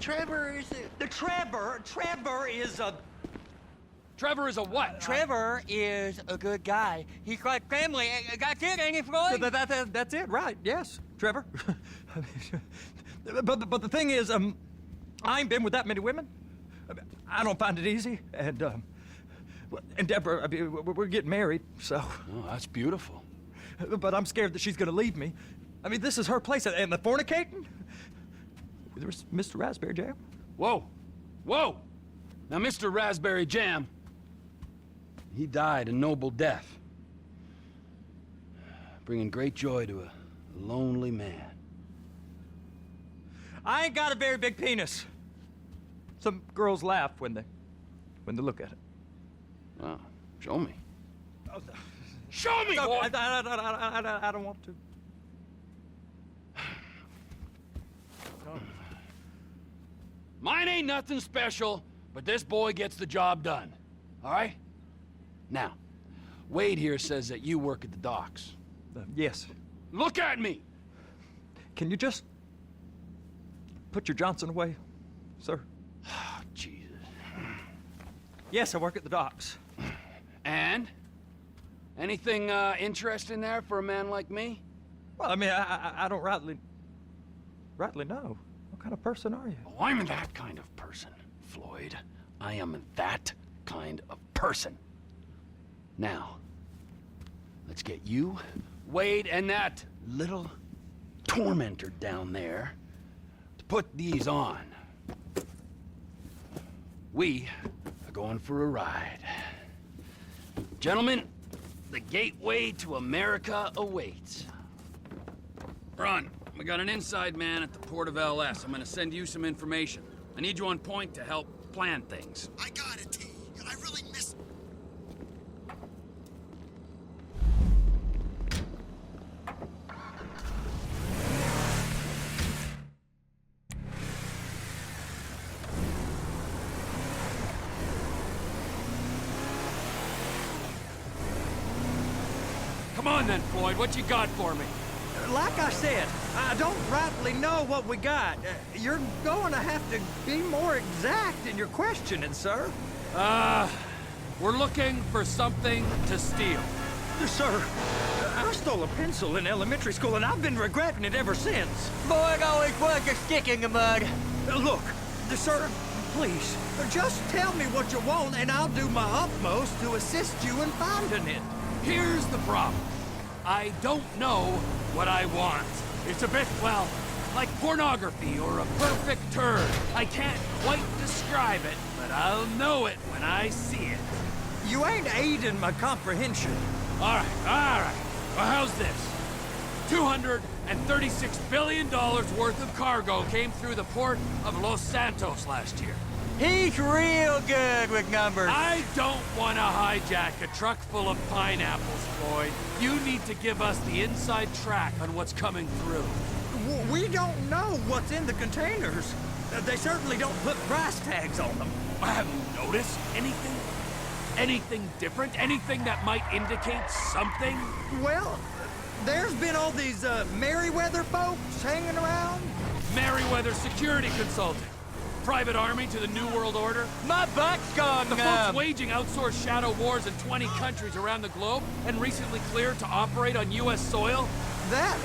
Trevor is Trevor is a... Trevor is a what? Trevor is a good guy. He's like family. That's it, ain't it, Floyd? That's it, right? Yes, Trevor. but the thing is, I ain't been with that many women. I don't find it easy, and Deborah, I mean, we're getting married, so. Oh, that's beautiful. But I'm scared that she's gonna leave me. I mean, this is her place, and the fornicating? There's Mr. Raspberry Jam. Whoa, whoa! Now, Mr. Raspberry Jam, he died a noble death, bringing great joy to a lonely man. I ain't got a very big penis. Some girls laugh when they look at it. Oh, show me. Oh, Show me, no, boy! I don't want to. Mine ain't nothing special, but this boy gets the job done. All right? Now, Wade here says that you work at the docks. Yes. Look at me! Can you just put your Johnson away, sir? Oh, Jesus. Yes, I work at the docks. And? Anything interesting there for a man like me? Well, I mean, I don't rightly know. What kind of person are you? Oh, I'm that kind of person, Floyd. I am that kind of person. Now, let's get you, Wade, and that little tormentor down there to put these on. We are going for a ride. Gentlemen, the gateway to America awaits. Ron, we got an inside man at the port of LS. I'm gonna send you some information. I need you on point to help plan things. I got it, T. I really miss... Come on then, Floyd, what you got for me? Like I said, I don't rightly know what we got. You're going to have to be more exact in your questioning, sir. We're looking for something to steal. Sir, I stole a pencil in elementary school, and I've been regretting it ever since. Boy, it always was a stick in the mud. Look, sir, please, just tell me what you want, and I'll do my utmost to assist you in finding it. Here's the problem. I don't know what I want. It's a bit, well, like pornography or a perfect turd. I can't quite describe it, but I'll know it when I see it. You ain't aiding my comprehension. All right. Well, how's this? $236 billion worth of cargo came through the port of Los Santos last year. He's real good with numbers. I don't want to hijack a truck full of pineapples, Floyd. You need to give us the inside track on what's coming through. We don't know what's in the containers. They certainly don't put price tags on them. Have you noticed anything? Anything different? Anything that might indicate something? Well, there's been all these Merryweather folks hanging around. Merryweather Security Consulting. Private army to the New World Order. My butt's gone The numb. folks waging outsourced shadow wars in 20 countries around the globe and recently cleared to operate on U.S. soil. That,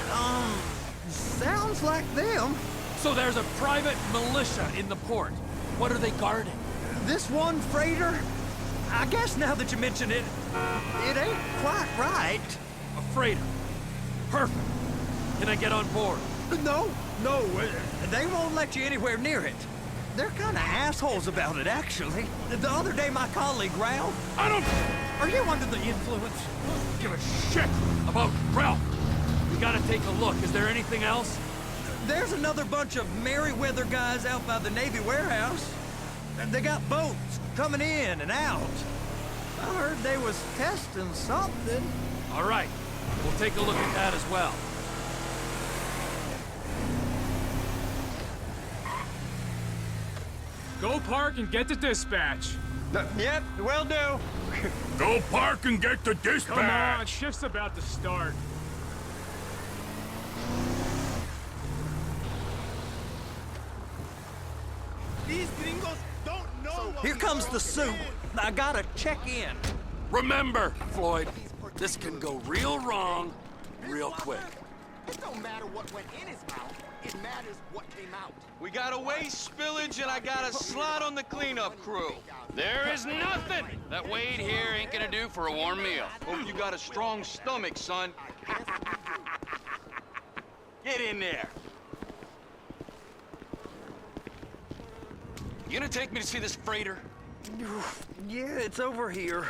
sounds like them. So there's a private militia in the port. What are they guarding? This one freighter, I guess now that you mention it, it ain't quite right. A freighter. Perfect. Can I get on board? No, they won't let you anywhere near it. They're kind of assholes about it, actually. The other day, my colleague, Ralph... I don't... Are you under the influence? give a shit about Ralph. We gotta take a look. Is there anything else? There's another bunch of Merryweather guys out by the Navy warehouse. And they got boats coming in and out. I heard they was testing something. All right. We'll take a look at that as well. Go park and get to dispatch. Yep, will do. Go park and get the dispatch! Come on, shift's about to start. These gringos don't know what Here comes the soup. I gotta check in. Remember, Floyd, this can go real wrong real quick. It don't matter what went in his mouth. It matters what came out. We got a waste spillage, and I got a slot on the cleanup crew. There is nothing that Wade here ain't gonna do for a warm meal. Hope you got a strong stomach, son. Get in there. You gonna take me to see this freighter? Yeah, it's over here.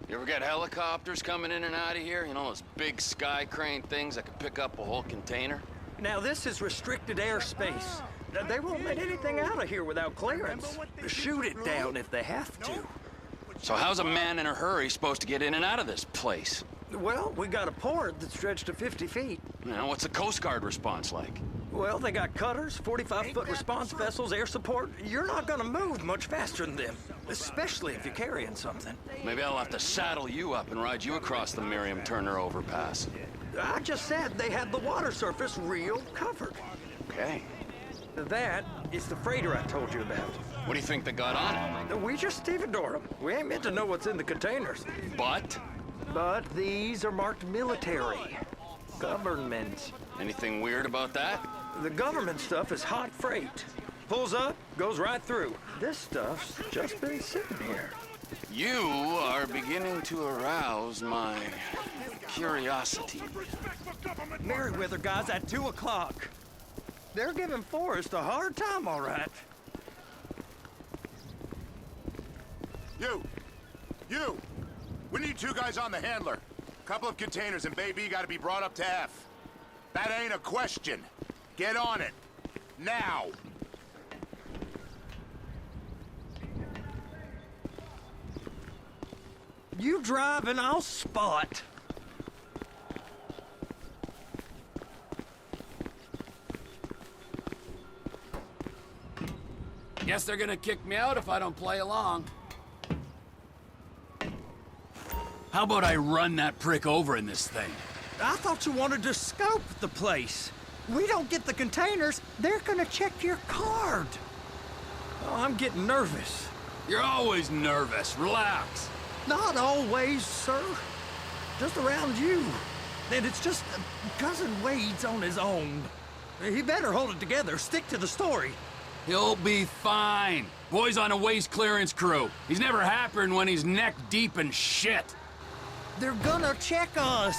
You ever got helicopters coming in and out of here? You know, those big sky crane things that could pick up a whole container? Now, this is restricted airspace. They won't let anything out of here without clearance. Shoot it down if they have to. So how's a man in a hurry supposed to get in and out of this place? Well, we got a port that's stretched to 50 feet. You know, what's the Coast Guard response like? Well, they got cutters, 45-foot response vessels, air support. You're not gonna move much faster than them, especially if you're carrying something. Maybe I'll have to saddle you up and ride you across the Miriam Turner overpass. I just said they had the water surface real covered. Okay. That is the freighter I told you about. What do you think they got on it? We just stevedore them. We ain't meant to know what's in the containers. But? But these are marked military. Government. Anything weird about that? The government stuff is hot freight. Pulls up, goes right through. This stuff's just been sitting here. You are beginning to arouse my curiosity. Merriweather guys at 2 o'clock. They're giving Forrest a hard time, all right. You! We need 2 guys on the handler. Couple of containers and Bay B gotta be brought up to F. That ain't a question. Get on it. Now! You drive and I'll spot. Guess they're gonna kick me out if I don't play along. How about I run that prick over in this thing? I thought you wanted to scope the place. We don't get the containers, they're gonna check your card. Oh, I'm getting nervous. You're always nervous. Relax. Not always, sir. Just around you. And it's just Cousin Wade's on his own. He better hold it together, stick to the story. He'll be fine. Boy's on a waste clearance crew. He's never happier when he's neck deep in shit. They're gonna check us.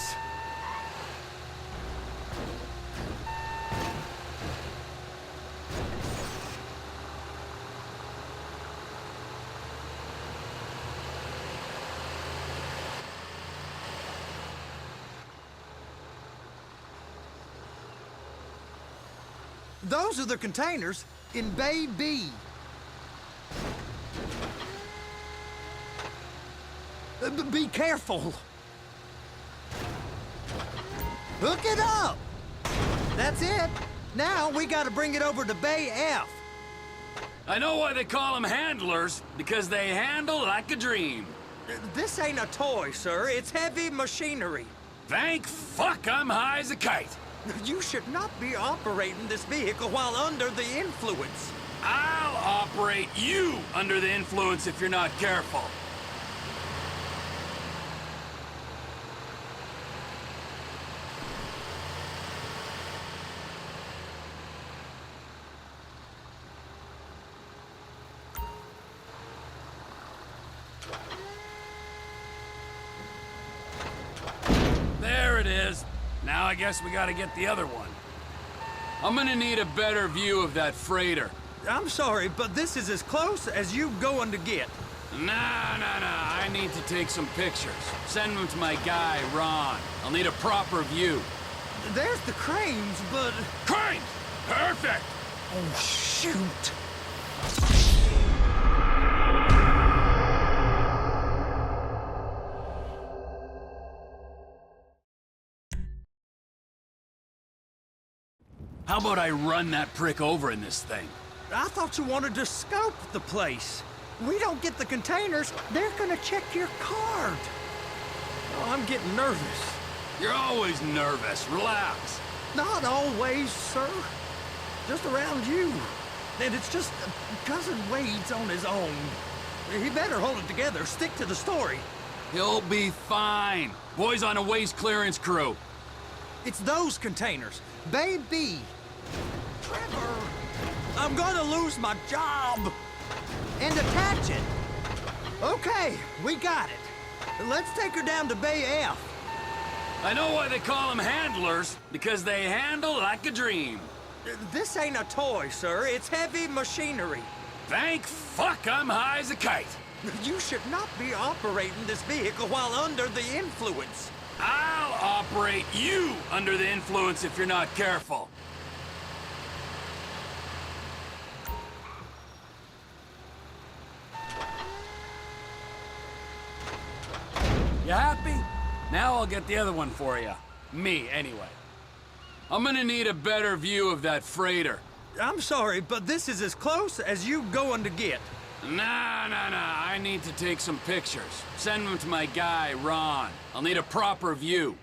Those are the containers in Bay B. Be careful. Hook it up. That's it. Now we gotta bring it over to Bay F. I know why they call them handlers, because they handle like a dream. This ain't a toy, sir. It's heavy machinery. Thank fuck I'm high as a kite. You should not be operating this vehicle while under the influence. I'll operate you under the influence if you're not careful. There it is. Now I guess we gotta get the other one. I'm gonna need a better view of that freighter. I'm sorry, but this is as close as you going to get. Nah. I need to take some pictures. Send them to my guy, Ron. I'll need a proper view. There's the cranes, but... Cranes! Perfect! Oh, shoot. How about I run that prick over in this thing? I thought you wanted to scope the place. We don't get the containers, they're gonna check your card. Oh, I'm getting nervous. You're always nervous. Relax. Not always, sir. Just around you. And it's just Cousin Wade's on his own. He better hold it together, stick to the story. He'll be fine. Boy's on a waste clearance crew. It's those containers. Baby. Trevor. I'm gonna lose my job. And attach it. Okay, we got it. Let's take her down to Bay F. I know why they call them handlers, because they handle like a dream. This ain't a toy, sir. It's heavy machinery. Thank fuck I'm high as a kite. You should not be operating this vehicle while under the influence. I'll operate you under the influence if you're not careful. You happy? Now I'll get the other one for you. Me, anyway. I'm gonna need a better view of that freighter. I'm sorry, but this is as close as you going to get. Nah. I need to take some pictures. Send them to my guy, Ron. I'll need a proper view.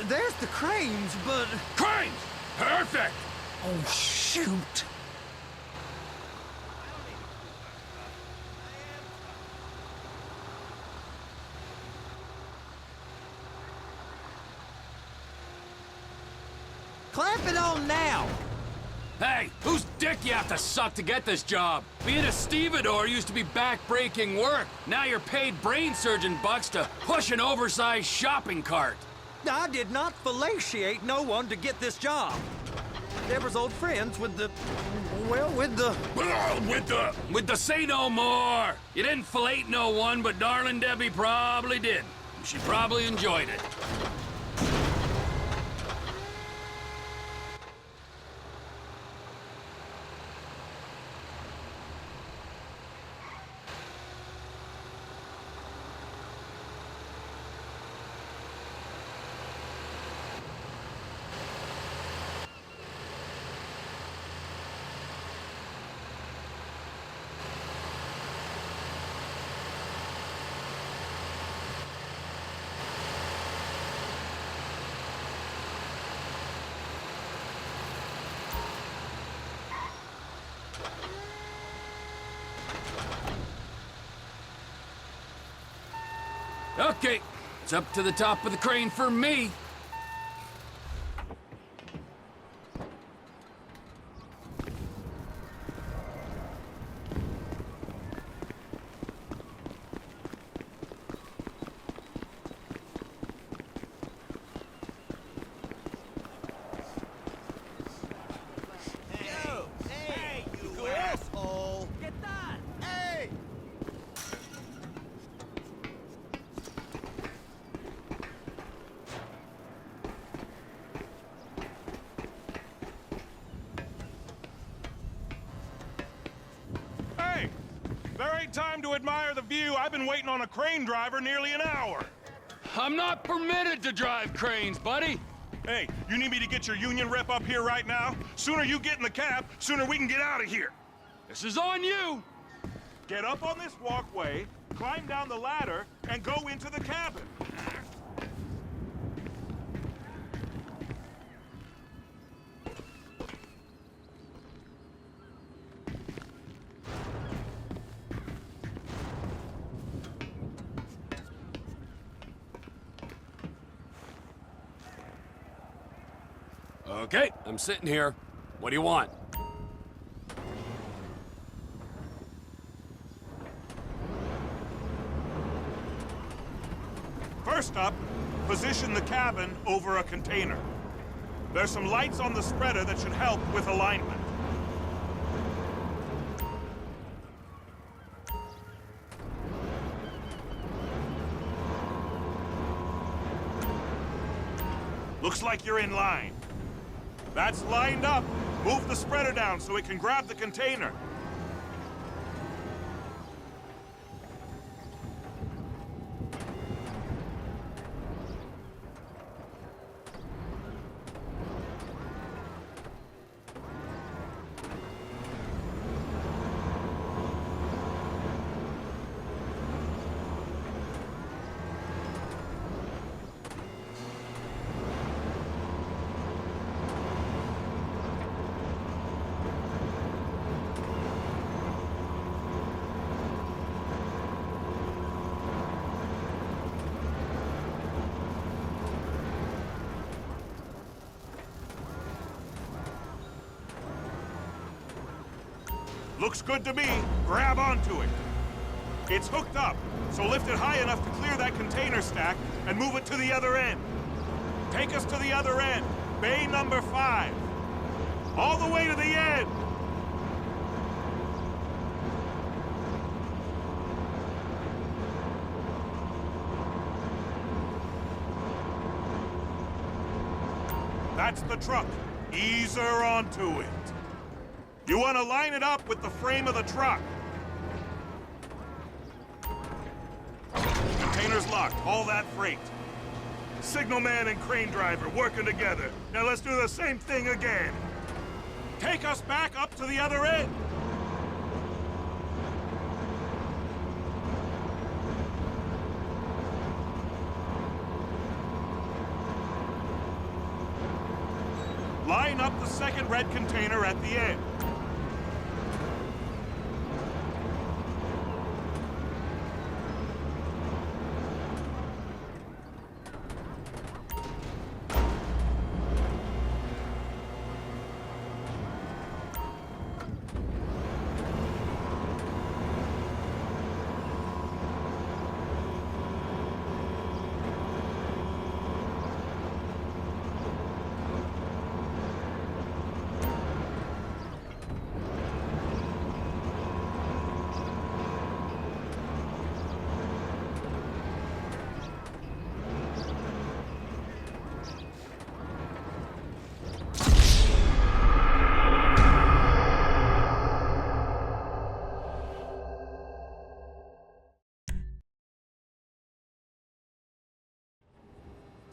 There's the cranes, but... Cranes! Perfect! Oh, shoot. Clamp it on now. Hey, whose dick you have to suck to get this job? Being a stevedore used to be back-breaking work. Now you're paid brain surgeon bucks to push an oversized shopping cart. I did not fellatiate no one to get this job. Deborah's old friends with the... well, with the... With the say no more. You didn't fillet no one, but darling Debbie probably did. She probably enjoyed it. Okay, it's up to the top of the crane for me. Hey, you asshole! Get that! Hey! Hey! There ain't time to admire the view. I've been waiting on a crane driver nearly an hour. I'm not permitted to drive cranes, buddy. Hey, you need me to get your union rep up here right now? Sooner you get in the cab, sooner we can get out of here. This is on you. Get up on this walkway, climb down the ladder, and go into the cabin. Okay, I'm sitting here. What do you want? First up, position the cabin over a container. There's some lights on the spreader that should help with alignment. Looks like you're in line. That's lined up. Move the spreader down so it can grab the container. Looks good to me. Grab onto it. It's hooked up, so lift it high enough to clear that container stack and move it to the other end. Take us to the other end, bay number 5. All the way to the end. That's the truck. Ease her onto it. You want to line it up with the frame of the truck. Container's locked, all that freight. Signalman and crane driver working together. Now let's do the same thing again. Take us back up to the other end. Line up the second red container at the end.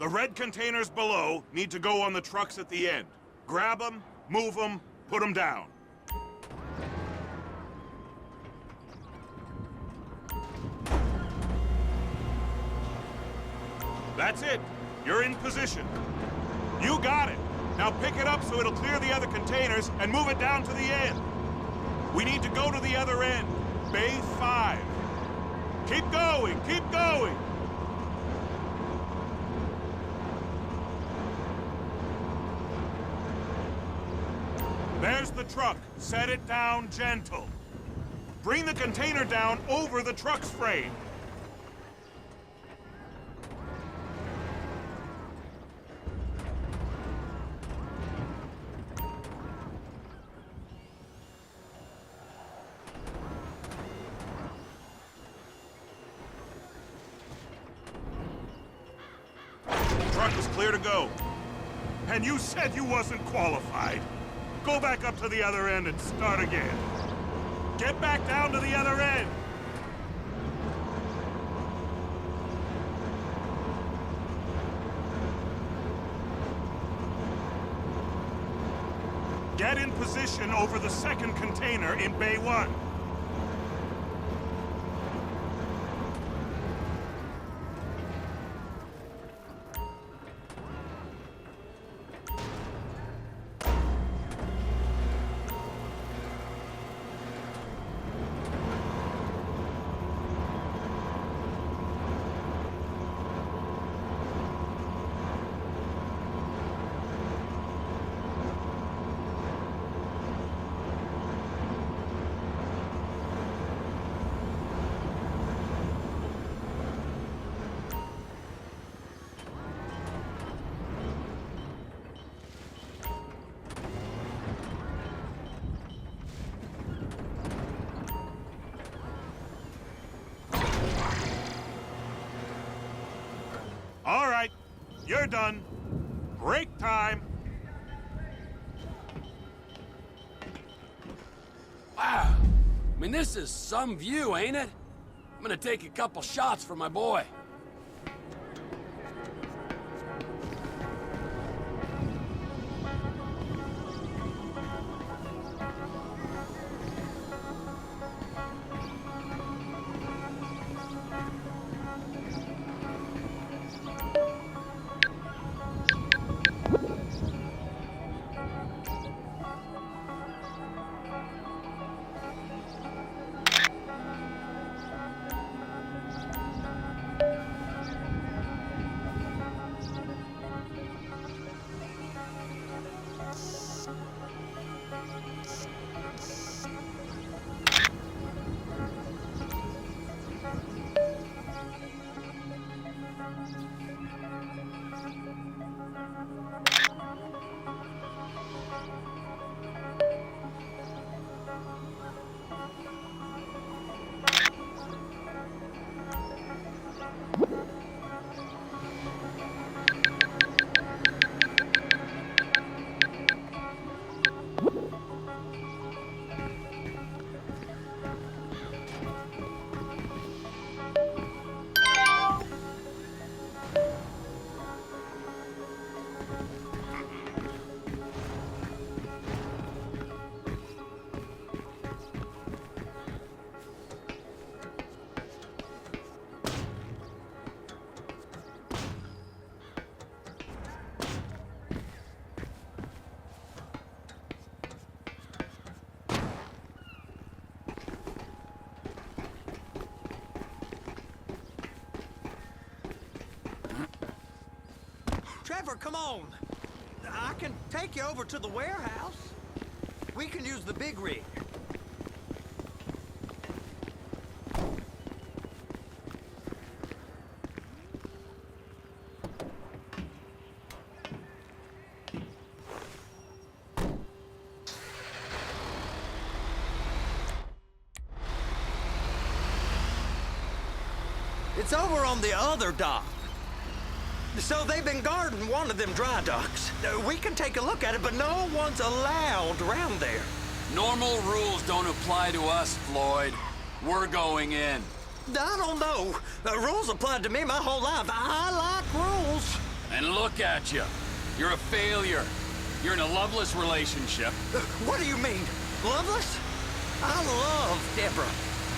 The red containers below need to go on the trucks at the end. Grab them, move them, put them down. That's it. You're in position. You got it. Now pick it up so it'll clear the other containers and move it down to the end. We need to go to the other end. Bay 5. Keep going, keep going. There's the truck. Set it down gentle. Bring the container down over the truck's frame. Truck is clear to go. And you said you wasn't qualified. Go back up to the other end and start again. Get back down to the other end. Get in position over the second container in Bay 1. All right, you're done. Break time. Wow. I mean, this is some view, ain't it? I'm gonna take a couple shots for my boy. Trevor, come on. I can take you over to the warehouse. We can use the big rig. It's over on the other dock. So they've been guarding one of them dry docks. We can take a look at it, but no one's allowed around there. Normal rules don't apply to us, Floyd. We're going in. I don't know. Rules applied to me my whole life. I like rules. And look at you. You're a failure. You're in a loveless relationship. What do you mean? Loveless? I love Deborah.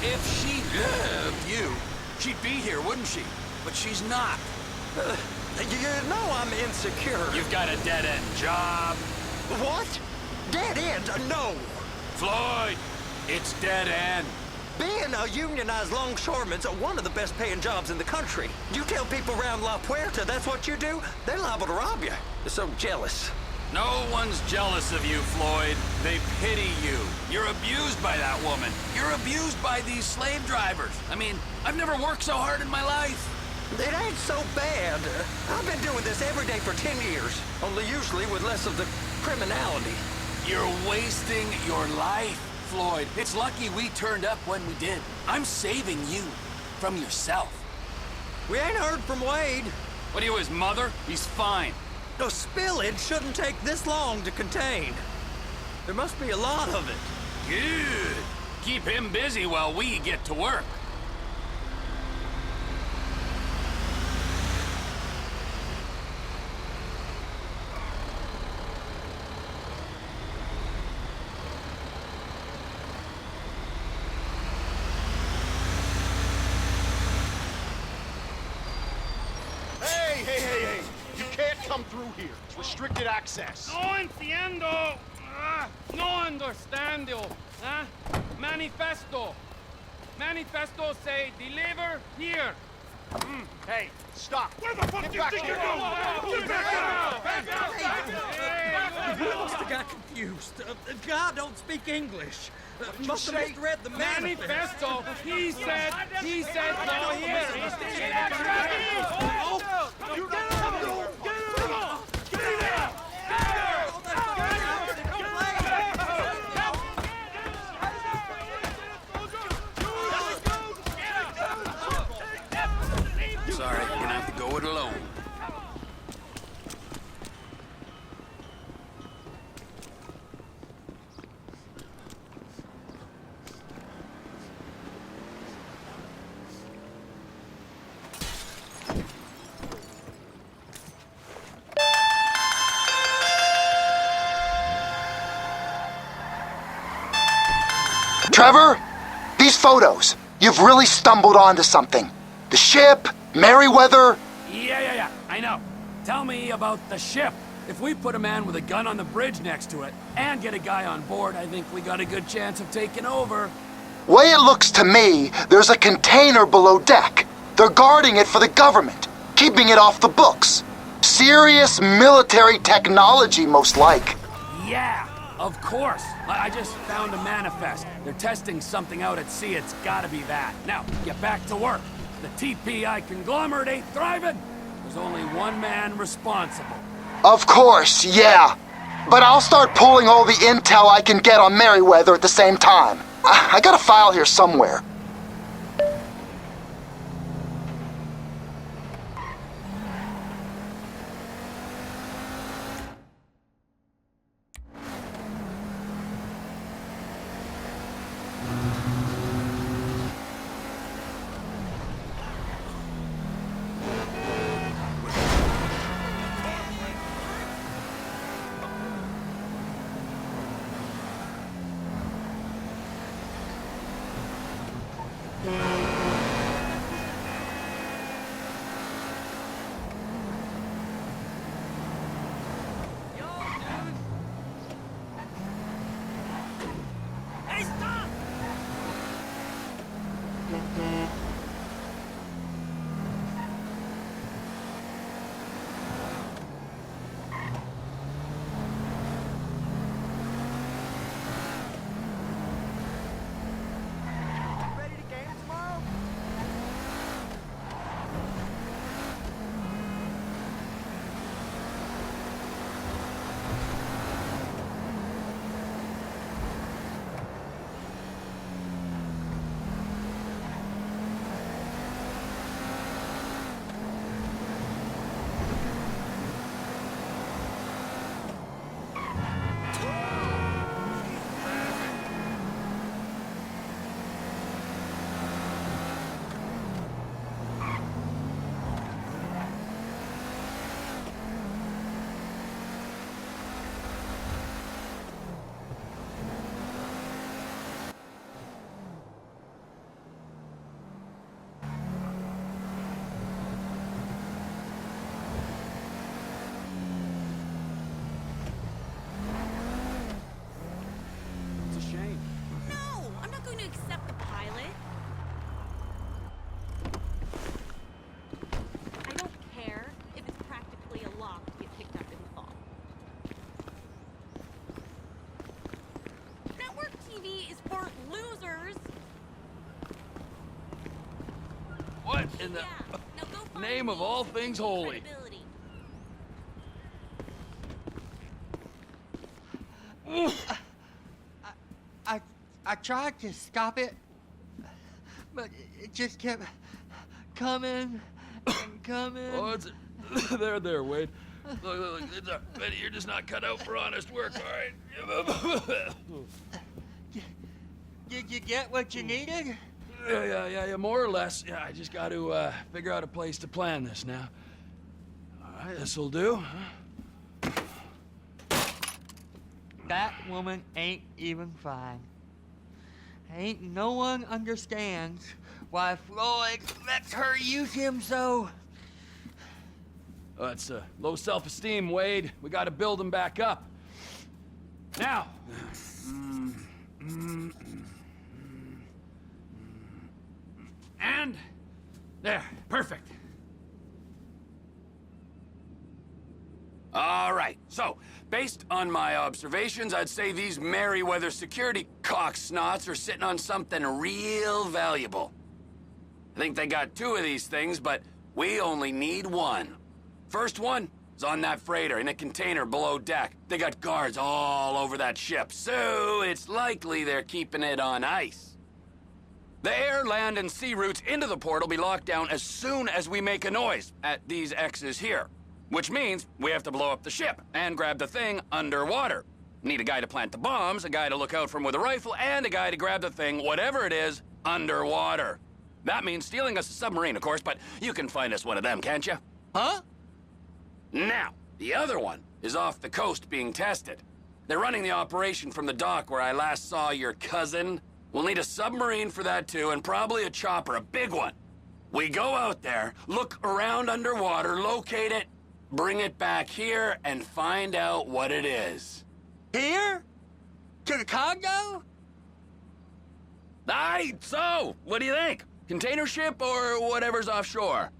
If she loved you, she'd be here, wouldn't she? But she's not. You know I'm insecure. You've got a dead-end job. What? Dead end? No. Floyd, it's dead end. Being a unionized longshoreman's one of the best paying jobs in the country. You tell people around La Puerta that's what you do, they're liable to rob you. They're so jealous. No one's jealous of you, Floyd. They pity you. You're abused by that woman. You're abused by these slave drivers. I mean, I've never worked so hard in my life. It ain't so bad. I've been doing this every day for 10 years, only usually with less of the criminality. You're wasting your life, Floyd. It's lucky we turned up when we did. I'm saving you from yourself. We ain't heard from Wade. What are you, his mother? He's fine. The spillage shouldn't take this long to contain. There must be a lot of it. Good. Keep him busy while we get to work. Hey! You can't come through here. It's restricted access. No entiendo. No understando. Manifesto. Manifesto say deliver here. Hey, stop. Where the fuck do you think you're going? We must have got confused. God don't speak English. Must have misread the Manifesto. He said no here. Sorry, you're gonna have to go it alone. Trevor, these photos, you've really stumbled onto something. The ship, Merryweather. Yeah, I know. Tell me about the ship. If we put a man with a gun on the bridge next to it and get a guy on board, I think we got a good chance of taking over. Way it looks to me, there's a container below deck. They're guarding it for the government, keeping it off the books. Serious military technology, most like. Yeah, of course. I just found a manifest. They're testing something out at sea. It's gotta be that. Now, get back to work. The TPI conglomerate ain't thriving. There's only one man responsible. Of course, yeah. But I'll start pulling all the intel I can get on Merryweather at the same time. I got a file here somewhere. that in the name of all things holy. I tried to stop it, but it just kept coming and coming. Oh, it's there, Wade. Look, it's Benny, you're just not cut out for honest work, all right? Did you get what you needed? Yeah, more or less. Yeah, I just got to figure out a place to plan this now. All right, this'll do. That woman ain't even fine. Ain't no one understands why Floyd lets her use him so. It's low self-esteem, Wade. We got to build him back up. Now. And there, perfect. All right, so, based on my observations, I'd say these Merryweather security cocksnots are sitting on something real valuable. I think they got 2 of these things, but we only need 1. First one is on that freighter in a container below deck. They got guards all over that ship, so it's likely they're keeping it on ice. The air, land, and sea routes into the port will be locked down as soon as we make a noise at these X's here. Which means we have to blow up the ship and grab the thing underwater. Need a guy to plant the bombs, a guy to look out for him with a rifle, and a guy to grab the thing, whatever it is, underwater. That means stealing us a submarine, of course, but you can find us one of them, can't you? Huh? Now, the other one is off the coast being tested. They're running the operation from the dock where I last saw your cousin. We'll need a submarine for that too, and probably a chopper, a big one. We go out there, look around underwater, locate it, bring it back here, and find out what it is. Here? To the Congo? Aye, so, what do you think? Container ship or whatever's offshore?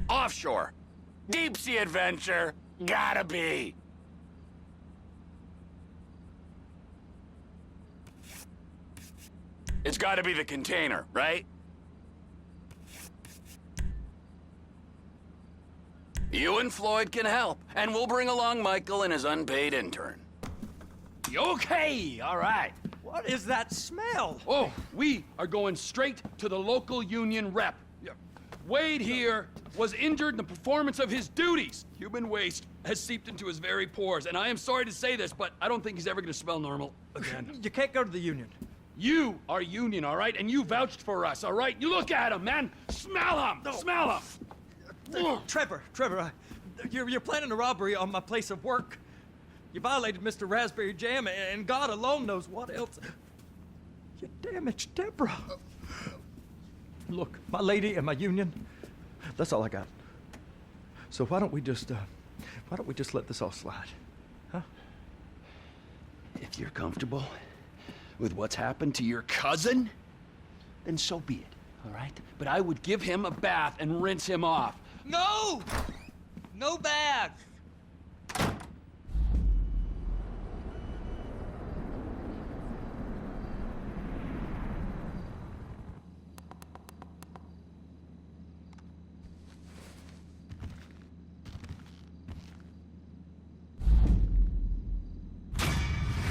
Offshore. Deep sea adventure. Gotta be. It's gotta be the container, right? You and Floyd can help, and we'll bring along Michael and his unpaid intern. Okay, all right. What is that smell? Oh, we are going straight to the local union rep. Wade here was injured in the performance of his duties. Human waste has seeped into his very pores, and I am sorry to say this, but I don't think he's ever gonna smell normal again. You can't go to the union. You are union, all right? And you vouched for us, all right? You look at him, man. Smell him. No. Smell him. Trevor, you're planning a robbery on my place of work. You violated Mr. Raspberry Jam, and God alone knows what else. You damaged Deborah. Look, my lady and my union, that's all I got. So why don't we just let this all slide, huh? If you're comfortable with what's happened to your cousin, then so be it, all right? But I would give him a bath and rinse him off. No! No bags!